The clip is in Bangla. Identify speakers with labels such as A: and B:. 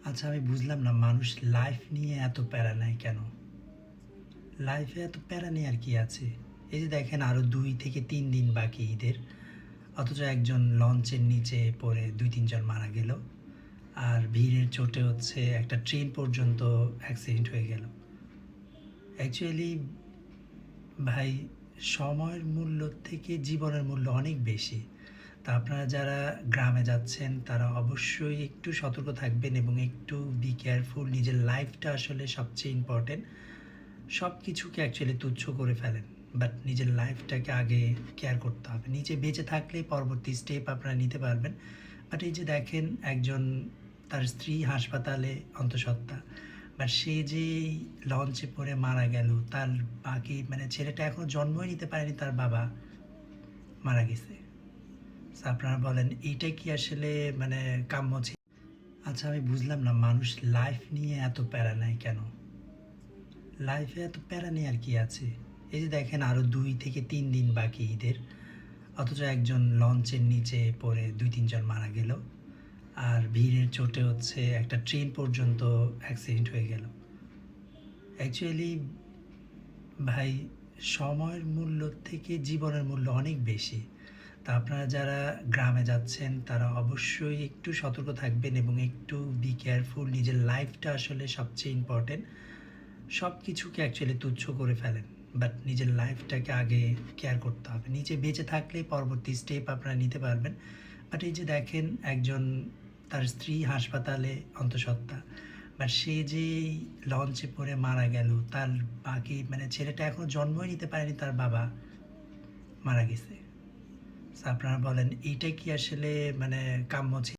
A: আচ্ছা, আমি বুঝলাম না মানুষ লাইফ নিয়ে এত প্যারা নেয় কেন? লাইফে এত প্যারা নেয়ার কি আছে? এই যে দেখেন আরো ২ থেকে ৩ দিন বাকি ঈদের। অথচ একজন লঞ্চের নিচে পড়ে ২-৩ জন মারা গেল। আর ভিড়ের চোটে হচ্ছে একটা ট্রেন পর্যন্ত অ্যাক্সিডেন্ট হয়ে গেল। অ্যাকচুয়ালি ভাই, সময়ের মূল্য থেকে জীবনের মূল্য অনেক বেশি। তা আপনারা যারা গ্রামে যাচ্ছেন তারা অবশ্যই একটু সতর্ক থাকবেন এবং একটু বি কেয়ারফুল। নিজের লাইফটা আসলে সবচেয়ে ইম্পর্টেন্ট। সব কিছুকে অ্যাকচুয়ালি তুচ্ছ করে ফেলেন। বাট নিজের লাইফটাকে আগে কেয়ার করতে হবে। নিজে বেঁচে থাকলেই পরবর্তী স্টেপ আপনারা নিতে পারবেন। বাট এই যে দেখেন একজন, তার স্ত্রী হাসপাতালে অন্তঃসত্ত্বা। বাট সে যে লঞ্চে পড়ে মারা গেল, তার বাকি মানে ছেলেটা এখনো জন্মই নিতে পারেনি, তার বাবা মারা গেছে। সো আপনারা বলেন এইটা কি আসলে মানে কাম্য ছিল? আচ্ছা, আমি বুঝলাম না মানুষ লাইফ নিয়ে এত প্যারা নেয় কেন? লাইফে এত প্যারা নেয়ার কি আছে? এই যে দেখেন আরো ২ থেকে ৩ দিন বাকি ঈদের। অথচ একজন লঞ্চের নিচে পড়ে ২-৩ জন মারা গেল। আর ভিড়ের চোটে হচ্ছে একটা ট্রেন পর্যন্ত অ্যাক্সিডেন্ট হয়ে গেল। অ্যাকচুয়ালি ভাই, সময়ের মূল্য থেকে জীবনের মূল্য অনেক বেশি। তা আপনারা যারা গ্রামে যাচ্ছেন তারা অবশ্যই একটু সতর্ক থাকবেন এবং একটু বি কেয়ারফুল। নিজের লাইফটা আসলে সবচেয়ে ইম্পর্টেন্ট। সব কিছুকে অ্যাকচুয়ালি তুচ্ছ করে ফেলেন। বাট নিজের লাইফটাকে আগে কেয়ার করতে হবে। নিজে বেঁচে থাকলেই পরবর্তী স্টেপ আপনারা নিতে পারবেন। বাট এই যে দেখেন একজন, তার স্ত্রী হাসপাতালে অন্তঃসত্ত্বা। বাট সে যে লঞ্চে পড়ে মারা গেল, তার বাকি মানে ছেলেটা এখনো জন্মই নিতে পারেনি, তার বাবা মারা গেছে। সো আপনারা বলেন এইটা কি আসলে মানে কাম্য ছিল?